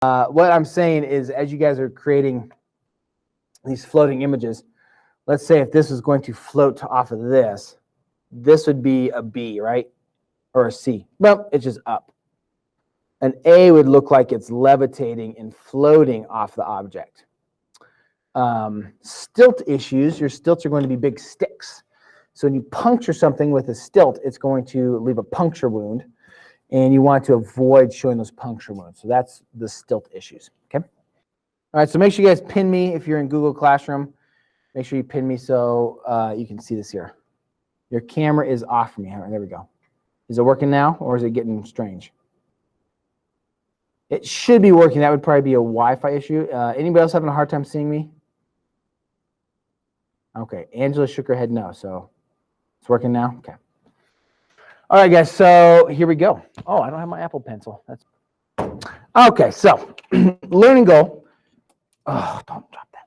What I'm saying is, as you guys are creating these floating images, let's say if this is going to float off of this, this would be a B, right? Or a C. Well, it's just up. An A would look like it's levitating and floating off the object. Stilt issues, your stilts are going to be big sticks. So when you puncture something with a stilt, it's going to leave a puncture wound, and you want to avoid showing those puncture wounds. So that's the stilt issues, okay? All right, so make sure you guys pin me if you're in Google Classroom. Make sure you pin me so you can see this here. Your camera is off for me. All right, there we go. Is it working now, or is it getting strange? It should be working. That would probably be a Wi-Fi issue. Anybody else having a hard time seeing me? Okay, Angela shook her head no, so it's working now? Okay. All right, guys, so here we go. Oh, I don't have my Apple Pencil. That's okay, so learning goal. Oh, don't drop that.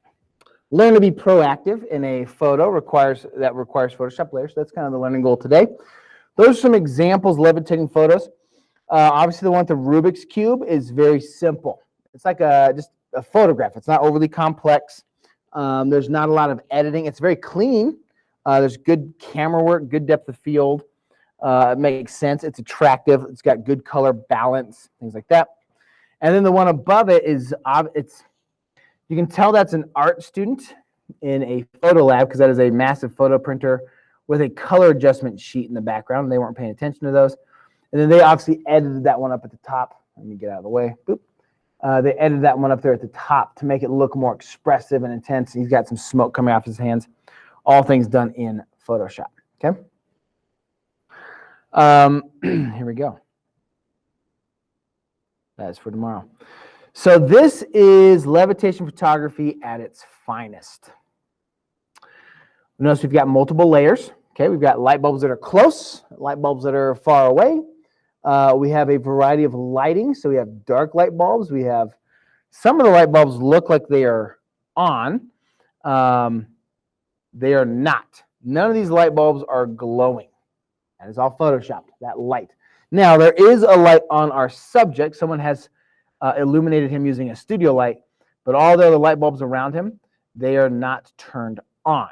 Learn to be proactive in a photo requires Photoshop layers. So that's kind of the learning goal today. Those are some examples, levitating photos. Obviously, the one with the Rubik's Cube is very simple. It's like just a photograph. It's not overly complex. There's not a lot of editing. It's very clean. There's good camera work, good depth of field. It makes sense. It's attractive. It's got good color balance, things like that. And then the one above it is, you can tell that's an art student in a photo lab because that is a massive photo printer with a color adjustment sheet in the background. They weren't paying attention to those. And then they obviously edited that one up at the top. Let me get out of the way. Boop. They edited that one up there at the top to make it look more expressive and intense. He's got some smoke coming off his hands. All things done in Photoshop. Okay. Here we go. That is for tomorrow. So this is levitation photography at its finest. Notice we've got multiple layers. Okay, we've got light bulbs that are close, light bulbs that are far away. We have a variety of lighting. So we have dark light bulbs. We have some of the light bulbs look like they are on. They are not. None of these light bulbs are glowing. That is all photoshopped, that light. Now, there is a light on our subject. Someone has illuminated him using a studio light, but all the other light bulbs around him, they are not turned on.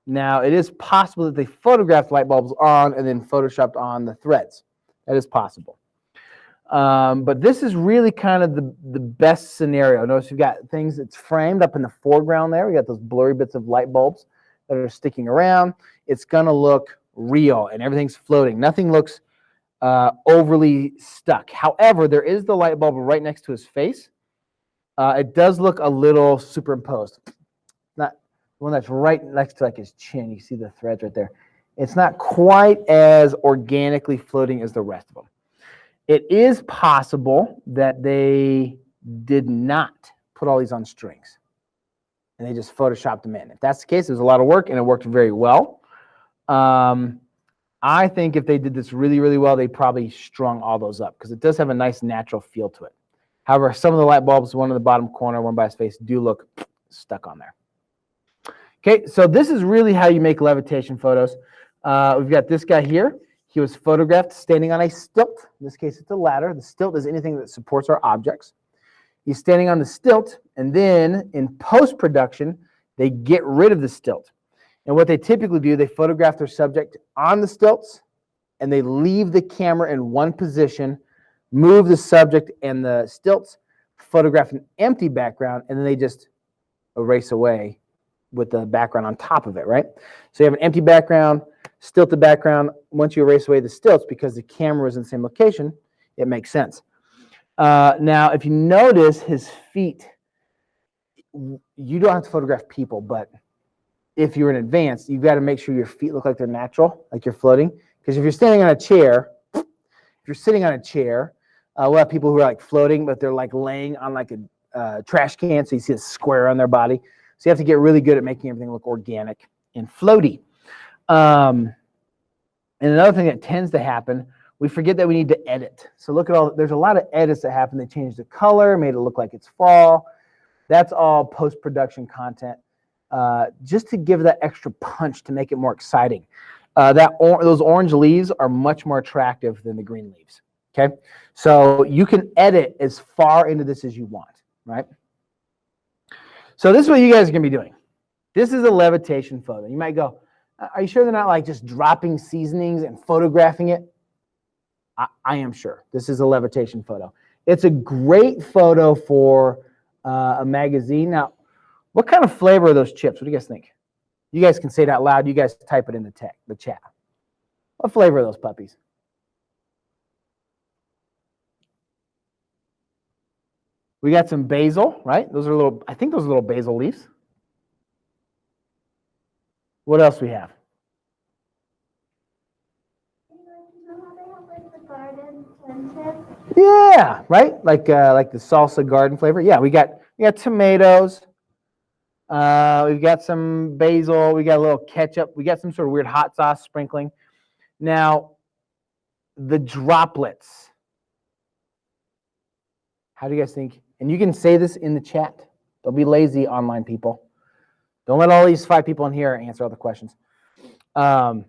Now, it is possible that they photographed light bulbs on and then photoshopped on the threads. That is possible. But this is really kind of the best scenario. Notice you've got things that's framed up in the foreground there. We got those blurry bits of light bulbs that are sticking around. It's going to look real and everything's floating. Nothing looks overly stuck. However, there is the light bulb right next to his face. It does look a little superimposed. Not the one that's right next to like his chin. You see the threads right there. It's not quite as organically floating as the rest of them. It is possible that they did not put all these on strings and they just photoshopped them in. If that's the case, it was a lot of work and it worked very well. I think if they did this really, really well, they probably strung all those up because it does have a nice natural feel to it. However, some of the light bulbs, one in the bottom corner, one by his face, do look stuck on there. Okay, so this is really how you make levitation photos. We've got this guy here. He was photographed standing on a stilt. In this case, it's a ladder. The stilt is anything that supports our objects. He's standing on the stilt, and then in post-production, they get rid of the stilt. And what they typically do, they photograph their subject on the stilts, and they leave the camera in one position, move the subject and the stilts, photograph an empty background, and then they just erase away with the background on top of it, right? So you have an empty background, stilted background. Once you erase away the stilts, because the camera is in the same location, it makes sense. Now, if you notice his feet, you don't have to photograph people, but if you're in advance, you've got to make sure your feet look like they're natural, like you're floating. Because if you're standing on a chair, if you're sitting on a chair, we'll have people who are like floating, but they're like laying on like a trash can, so you see a square on their body. So you have to get really good at making everything look organic and floaty. And another thing that tends to happen, we forget that we need to edit. So look at there's a lot of edits that happen. They changed the color, made it look like it's fall. That's all post-production content, just to give that extra punch to make it more exciting. Those orange leaves are much more attractive than the green leaves. Okay, so you can edit as far into this as you want, right? So this is what you guys are going to be doing. This is a levitation photo. You might go, are you sure they're not like just dropping seasonings and photographing it? I am sure. This is a levitation photo. It's a great photo for a magazine. Now, what kind of flavor are those chips? What do you guys think? You guys can say it out loud. You guys type it in the chat. What flavor are those puppies? We got some basil, right? Those are little, I think those are little basil leaves. What else we have? Yeah, right? Like the salsa garden flavor. Yeah, we got tomatoes. We've got some basil. We got a little ketchup. We got some sort of weird hot sauce sprinkling. Now, the droplets. How do you guys think? And you can say this in the chat. Don't be lazy, online people. Don't let all these 5 people in here answer all the questions. How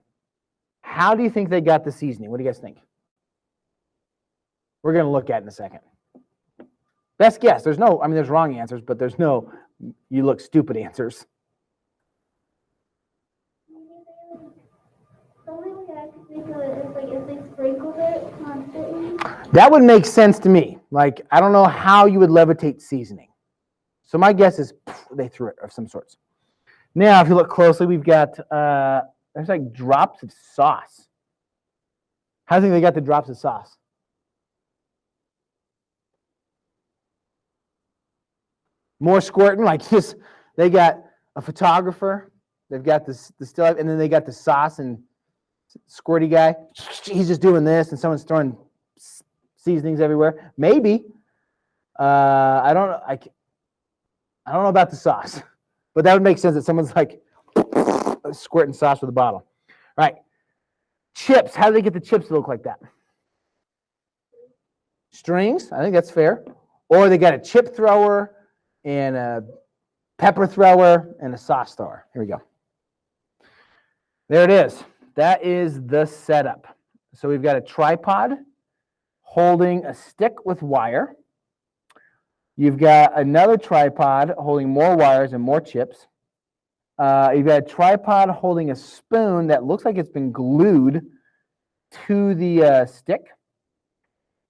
do you think they got the seasoning? What do you guys think? We're going to look at it in a second. Best guess. There's wrong answers, but there's no you look stupid answers. That would make sense to me. Like, I don't know how you would levitate seasoning. So my guess is they threw it of some sorts. Now, if you look closely, we've got, there's like drops of sauce. How do you think they got the drops of sauce? More squirting, like this. They got a photographer. They've got the still, and then they got the sauce and squirty guy. He's just doing this, and someone's throwing seasonings everywhere. Maybe. I don't know about the sauce, but that would make sense that someone's like squirting sauce with a bottle. All right. Chips. How do they get the chips to look like that? Strings. I think that's fair. Or they got a chip thrower and a pepper thrower and a sauce thrower. Here we go. There it is. That is the setup. So we've got a tripod holding a stick with wire. You've got another tripod holding more wires and more chips. You've got a tripod holding a spoon that looks like it's been glued to the stick.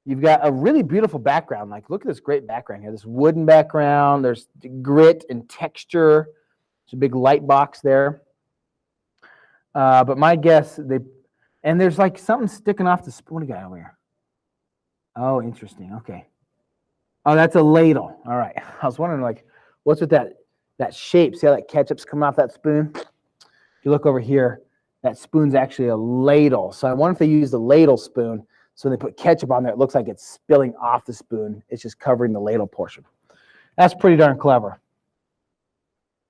You've got a really beautiful background. Like, look at this great background here. This wooden background. There's grit and texture. There's a big light box there. But my guess, and there's like something sticking off the spoon. What do you got over here? Oh, interesting. Okay. Oh, that's a ladle. All right. I was wondering, like, what's with that shape? See how that ketchup's coming off that spoon? If you look over here, that spoon's actually a ladle. So I wonder if they used a ladle spoon. So when they put ketchup on there, it looks like it's spilling off the spoon. It's just covering the ladle portion. That's pretty darn clever.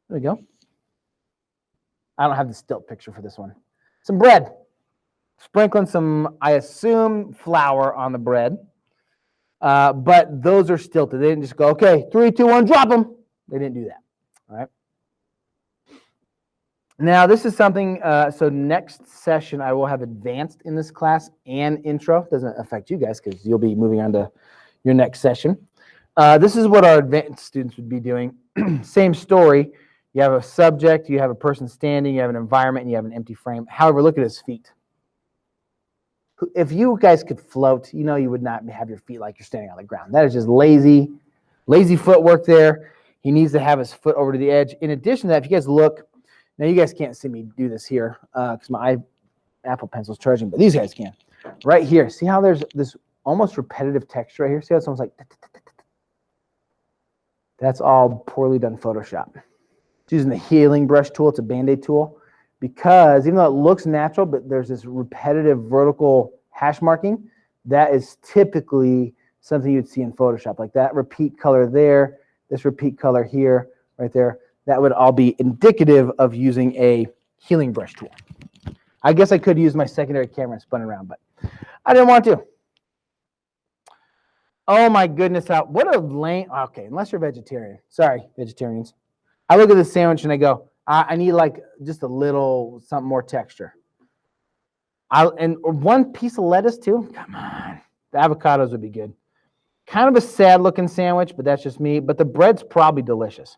There we go. I don't have the stilt picture for this one. Some bread. Sprinkling some, I assume, flour on the bread. But those are stilted. They didn't just go, okay, 3, 2, 1, drop them. They didn't do that. All right. Now, this is something, so next session, I will have advanced in this class and intro. Doesn't affect you guys because you'll be moving on to your next session. This is what our advanced students would be doing. Same story. You have a subject, you have a person standing, you have an environment, and you have an empty frame. However, look at his feet. If you guys could float, you know you would not have your feet like you're standing on the ground. That is just lazy footwork there. He needs to have his foot over to the edge. In addition to that, if you guys look, now you guys can't see me do this here because my Apple Pencil's charging, but these guys can. Right here, see how there's this almost repetitive texture right here? See how it's almost like, that's all poorly done Photoshop. It's using the healing brush tool. It's a Band-Aid tool. Because even though it looks natural, but there's this repetitive vertical hash marking, that is typically something you'd see in Photoshop. Like that repeat color there, this repeat color here, right there. That would all be indicative of using a healing brush tool. I guess I could use my secondary camera and spun around, but I didn't want to. Oh my goodness, what a lame, okay, unless you're vegetarian. Sorry, vegetarians. I look at this sandwich and I go, I need like just a little, something more texture. And one piece of lettuce too? Come on. The avocados would be good. Kind of a sad looking sandwich, but that's just me. But the bread's probably delicious.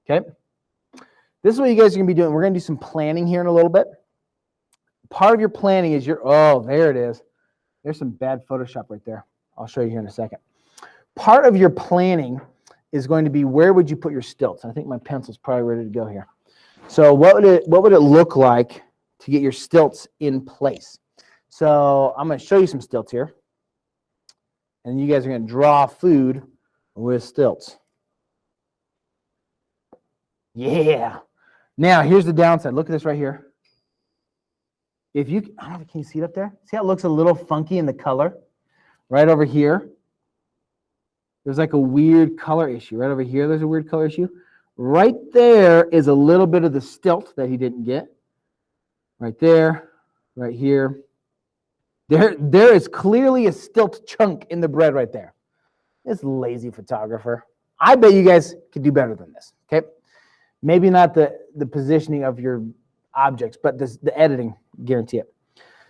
Okay. This is what you guys are going to be doing. We're going to do some planning here in a little bit. Part of your planning is oh, there it is. There's some bad Photoshop right there. I'll show you here in a second. Part of your planning is going to be, where would you put your stilts? I think my pencil's probably ready to go here. So what would it look like to get your stilts in place? So I'm going to show you some stilts here. And you guys are going to draw food with stilts. Yeah. Now, here's the downside. Look at this right here. If you, I don't know, can you see it up there? See how it looks a little funky in the color? Right over here. There's like a weird color issue. Right over here, there's a weird color issue. Right there is a little bit of the stilt that he didn't get. Right there, right here. There is clearly a stilt chunk in the bread right there. This lazy photographer. I bet you guys could do better than this, okay? Maybe not the positioning of your objects, but the editing, guarantee it.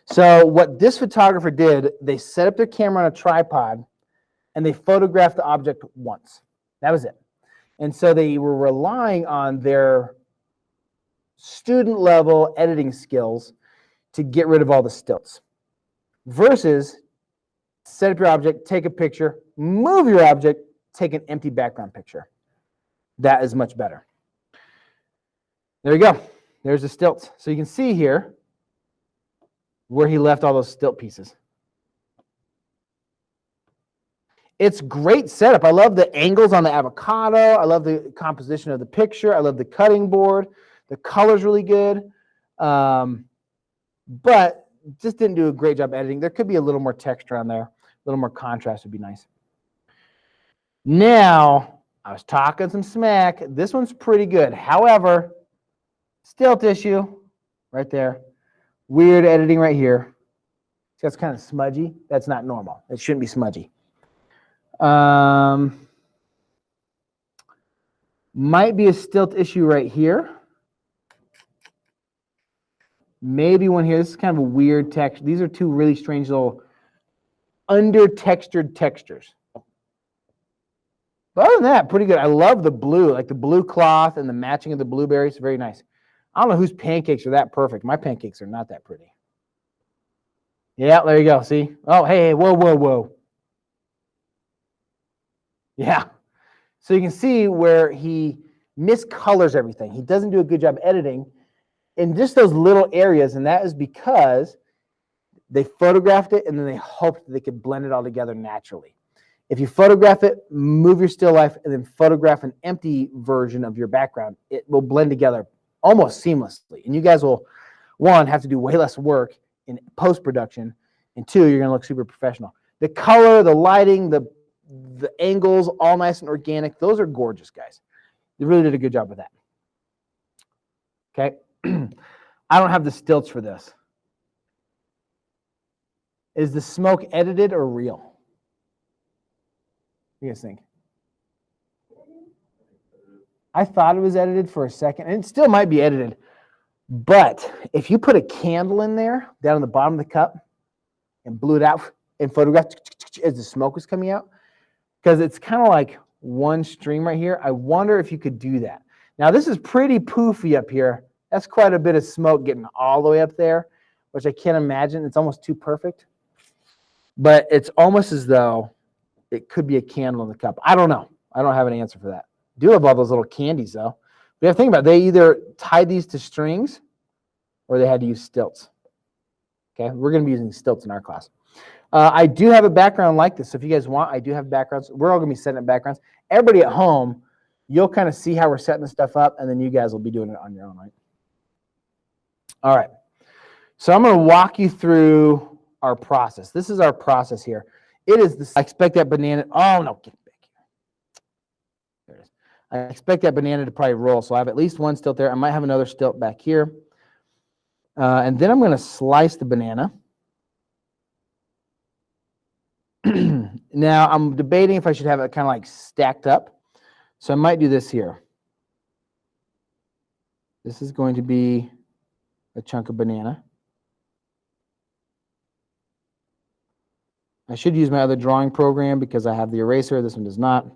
So what this photographer did, they set up their camera on a tripod and they photographed the object once. That was it. And so they were relying on their student level editing skills to get rid of all the stilts. Versus set up your object, take a picture, move your object, take an empty background picture. That is much better. There you go. There's the stilts. So you can see here where he left all those stilt pieces. It's great setup. I love the angles on the avocado. I love the composition of the picture. I love the cutting board. The color's really good. But just didn't do a great job editing. There could be a little more texture on there. A little more contrast would be nice. Now, I was talking some smack. This one's pretty good. However, stilt issue right there. Weird editing right here. That's kind of smudgy. That's not normal. It shouldn't be smudgy. Might be a stilt issue right here. Maybe one here. This is kind of a weird texture. These are two really strange little under-textured textures. But other than that, pretty good. I love the blue, like the blue cloth and the matching of the blueberries. Very nice. I don't know whose pancakes are that perfect. My pancakes are not that pretty. Yeah, there you go. See? Oh, hey, whoa, whoa, whoa. Yeah. So you can see where he miscolors everything. He doesn't do a good job editing in just those little areas, and that is because they photographed it and then they hoped they could blend it all together naturally. If you photograph it, move your still life, and then photograph an empty version of your background, it will blend together almost seamlessly. And you guys will, one, have to do way less work in post-production, and two, you're going to look super professional. The color, the lighting, the angles, all nice and organic. Those are gorgeous, guys. You really did a good job with that. Okay. I don't have the stilts for this. Is the smoke edited or real? What do you guys think? I thought it was edited for a second, and it still might be edited. But if you put a candle in there, down on the bottom of the cup, and blew it out and photographed as the smoke was coming out, because it's kind of like one stream right here, I wonder if you could do that. Now, this is pretty poofy up here. That's quite a bit of smoke getting all the way up there, which I can't imagine. It's almost too perfect. But it's almost as though it could be a candle in the cup. I don't know. I don't have an answer for that. I do have all those little candies, though. We have to think about it. They either tied these to strings or they had to use stilts. Okay, we're going to be using stilts in our class. I do have a background like this. So if you guys want, I do have backgrounds. We're all going to be setting up backgrounds. Everybody at home, you'll kind of see how we're setting this stuff up, and then you guys will be doing it on your own, right? All right. So I'm going to walk you through our process. This is our process here. It is this. I expect that banana. Oh, no. Get back here. There it is. I expect that banana to probably roll. So I have at least one stilt there. I might have another stilt back here. And then I'm going to slice the banana. Now, I'm debating if I should have it kind of like stacked up. So I might do this here. This is going to be a chunk of banana. I should use my other drawing program because I have the eraser. This one does not.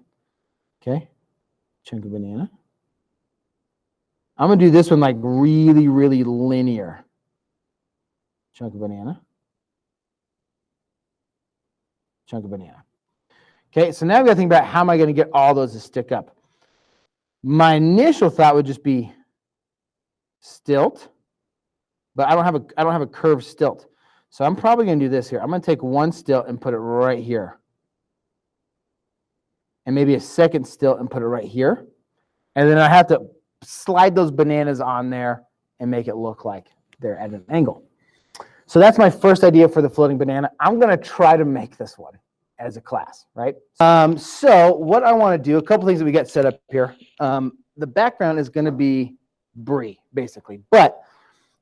Okay. Chunk of banana. I'm going to do this one like really, really linear. Chunk of banana. Chunk of banana. Okay, so now I've got to think about how am I going to get all those to stick up. My initial thought would just be stilt, but I don't have a curved stilt. So I'm probably going to do this here. I'm going to take one stilt and put it right here. And maybe a second stilt and put it right here. And then I have to slide those bananas on there and make it look like they're at an angle. So that's my first idea for the floating banana. I'm going to try to make this one as a class, right? So what I want to do, a couple things that we got set up here. The background is going to be brie, basically, but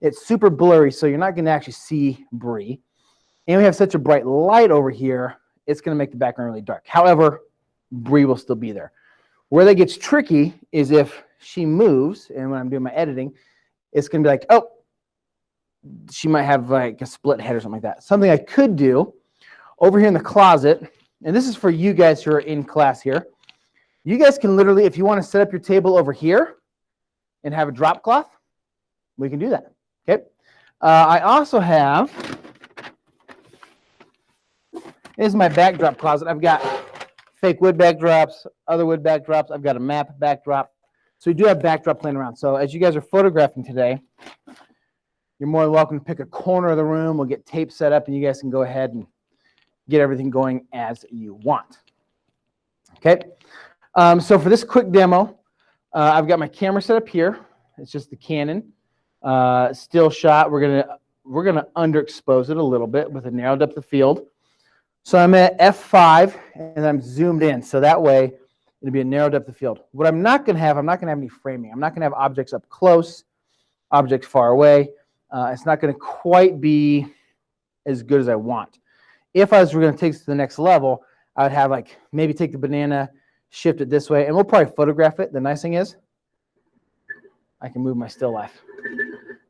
it's super blurry, so you're not going to actually see brie. And we have such a bright light over here, it's going to make the background really dark. However, brie will still be there. Where that gets tricky is if she moves, and when I'm doing my editing, it's going to be like, oh, she might have like a split head or something like that. Something I could do over here in the closet, and this is for you guys who are in class here. You guys can literally, if you want to set up your table over here and have a drop cloth, we can do that. Okay. I also have, this is my backdrop closet. I've got fake wood backdrops, other wood backdrops. I've got a map backdrop. So we do have backdrop playing around. So as you guys are photographing today, you're more than welcome to pick a corner of the room. We'll get tape set up and you guys can go ahead and get everything going as you want. Okay. So for this quick demo, I've got my camera set up here. It's just the Canon still shot. We're gonna underexpose it a little bit with a narrow depth of field. So I'm at f5 and I'm zoomed in. So that way it'll be a narrow depth of field. What I'm not gonna have any framing. I'm not gonna have objects up close, objects far away. It's not gonna quite be as good as I want. If I was going to take it to the next level, I would have like maybe take the banana, shift it this way, and we'll probably photograph it. The nice thing is I can move my still life.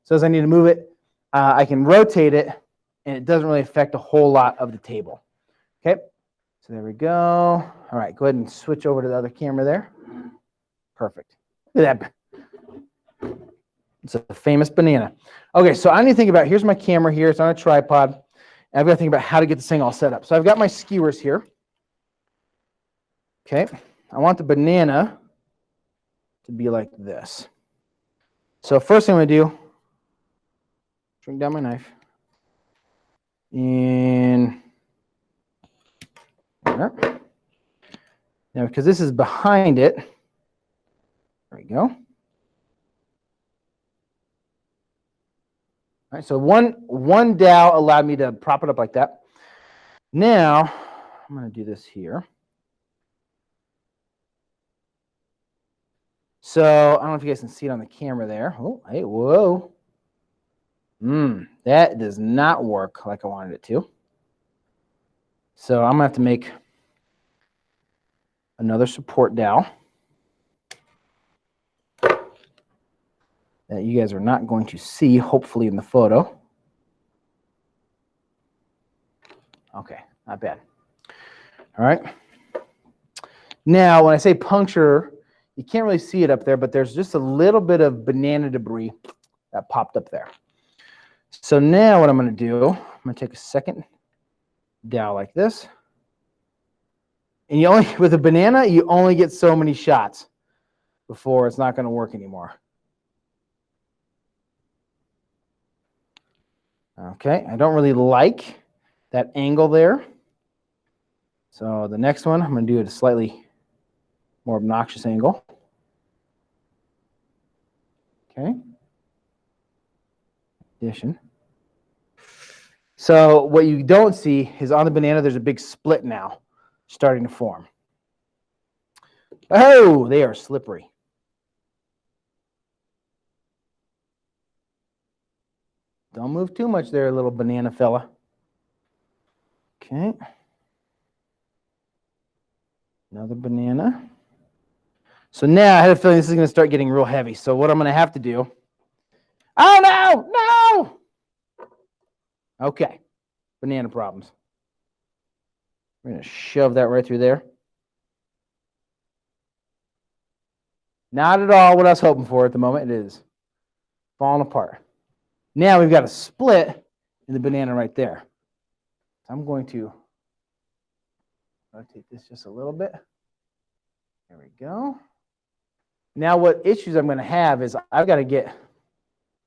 So as I need to move it, I can rotate it, and it doesn't really affect a whole lot of the table. Okay, so there we go. All right, go ahead and switch over to the other camera there. Perfect. Look at that. It's a famous banana. Okay, so I need to think about, here's my camera here. It's on a tripod. I've got to think about how to get this thing all set up. So I've got my skewers here. Okay. I want the banana to be like this. So first thing I'm going to do, shrink down my knife. And there. Now, because this is behind it, there we go. All right, so one dowel allowed me to prop it up like that. Now, I'm going to do this here. So, I don't know if you guys can see it on the camera there. Oh, hey, whoa. That does not work like I wanted it to. So, I'm going to have to make another support dowel that you guys are not going to see, hopefully, in the photo. Okay, not bad. All right. Now, when I say puncture, you can't really see it up there, but there's just a little bit of banana debris that popped up there. So now what I'm going to do, I'm going to take a second dowel like this. And you only, with a banana, you only get so many shots before it's not going to work anymore. Okay, I don't really like that angle there. So the next one, I'm going to do it a slightly more obnoxious angle. Okay. Addition. So what you don't see is on the banana, there's a big split now starting to form. Oh, they are slippery. Don't move too much there, little banana fella. Okay. Another banana. So now I had a feeling this is going to start getting real heavy. So what I'm going to have to do. Oh, no! No! Okay. Banana problems. We're going to shove that right through there. Not at all what I was hoping for at the moment. It is falling apart. Now we've got a split in the banana right there. So I'm going to rotate this just a little bit. There we go. Now what issues I'm going to have is I've got to get,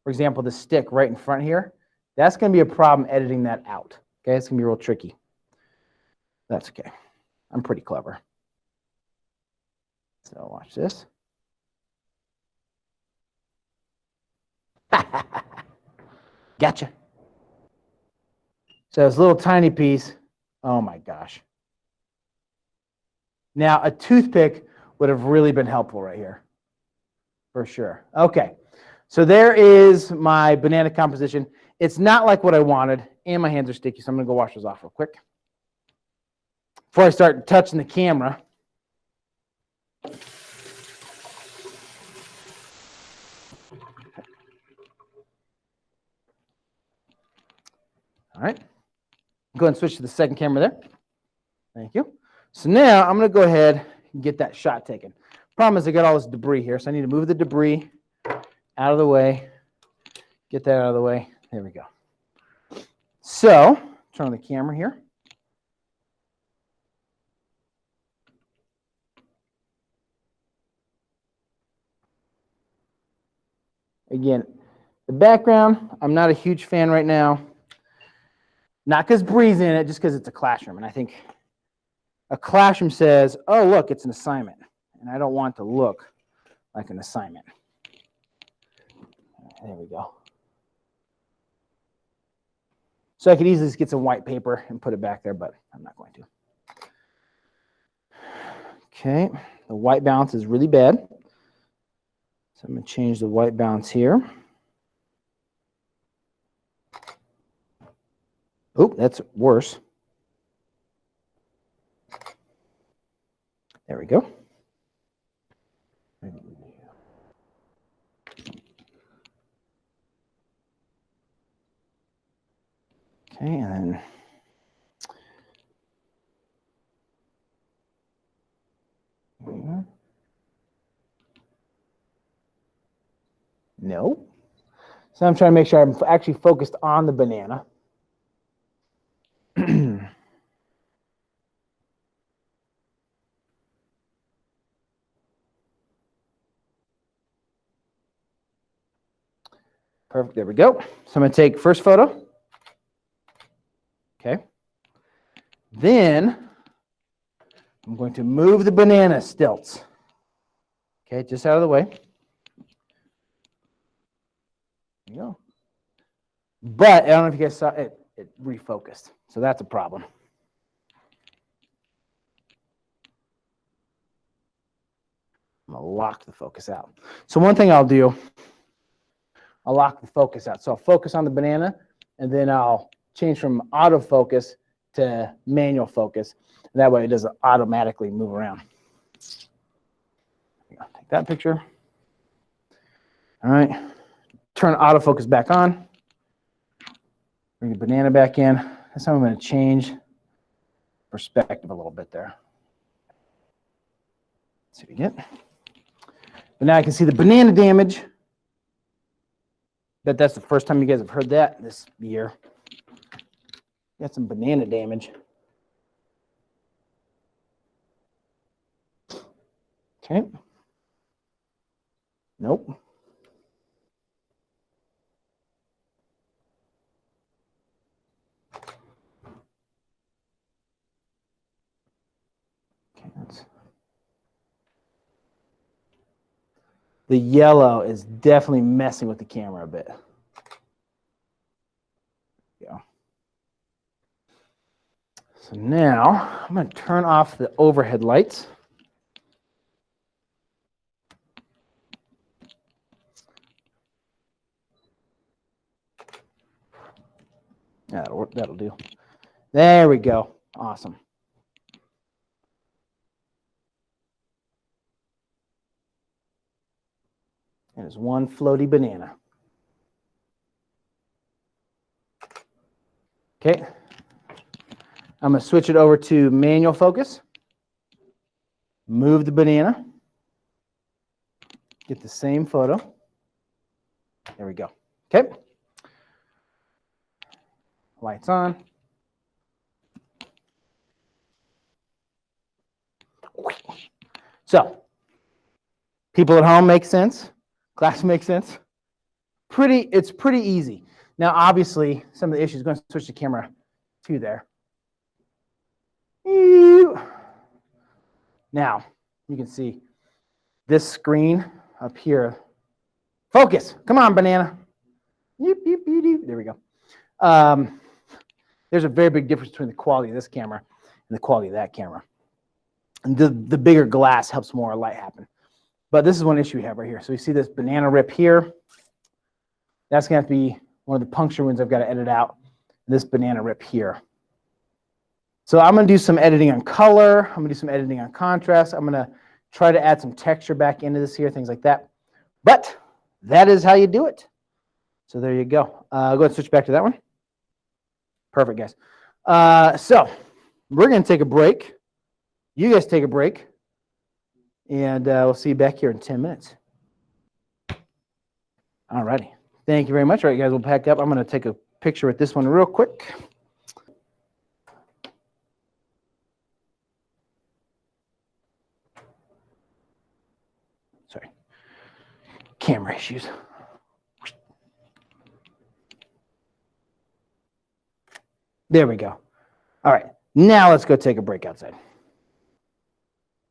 for example, the stick right in front here. That's going to be a problem editing that out. Okay, it's going to be real tricky. That's okay. I'm pretty clever. So watch this. Gotcha. So this little tiny piece, oh my gosh. Now a toothpick would have really been helpful right here, for sure. Okay, so there is my banana composition. It's not like what I wanted, and my hands are sticky, so I'm gonna go wash those off real quick. Before I start touching the camera, all right, go ahead and switch to the second camera there. Thank you. So now I'm going to go ahead and get that shot taken. Problem is I got all this debris here, so I need to move the debris out of the way. Get that out of the way. There we go. So turn on the camera here. Again, the background, I'm not a huge fan right now. Not because Bree's in it, just because it's a classroom. And I think a classroom says, oh, look, it's an assignment. And I don't want to look like an assignment. There we go. So I could easily just get some white paper and put it back there, but I'm not going to. Okay, the white balance is really bad. So I'm going to change the white balance here. Oh, that's worse. There we go. Okay, and then no. So I'm trying to make sure I'm actually focused on the banana. Perfect, there we go. So I'm going to take first photo. Okay. Then I'm going to move the banana stilts. Okay, just out of the way. There you go. But I don't know if you guys saw it, it refocused. So that's a problem. I'm going to lock the focus out. So one thing I'll do, I'll lock the focus out. So I'll focus on the banana, and then I'll change from autofocus to manual focus. That way it doesn't automatically move around. Take that picture. All right. Turn autofocus back on. Bring the banana back in. That's how I'm going to change perspective a little bit there. Let's see what we get. But now I can see the banana damage. Bet that's the first time you guys have heard that this year. Got some banana damage. Okay. Nope. Okay, the yellow is definitely messing with the camera a bit. Yeah. So now I'm going to turn off the overhead lights. That'll do. There we go. Awesome. And it's one floaty banana. Okay. I'm going to switch it over to manual focus. Move the banana. Get the same photo. There we go. Okay. Lights on. So, people at home, make sense? Class makes sense? It's pretty easy. Now, obviously, some of the issues, going to switch the camera to there. Now, you can see this screen up here. Focus. Come on, banana. There we go. There's a very big difference between the quality of this camera and the quality of that camera. And the bigger glass helps more light happen. But this is one issue we have right here. So you see this banana rip here. That's going to have to be one of the puncture wounds I've got to edit out. This banana rip here. So I'm going to do some editing on color. I'm going to do some editing on contrast. I'm going to try to add some texture back into this here, things like that. But that is how you do it. So there you go. Go ahead and switch back to that one. Perfect, guys. So we're going to take a break. You guys take a break. And we'll see you back here in 10 minutes. All righty. Thank you very much. All right, guys, we'll pack up. I'm going to take a picture with this one real quick. Sorry. Camera issues. There we go. All right. Now let's go take a break outside.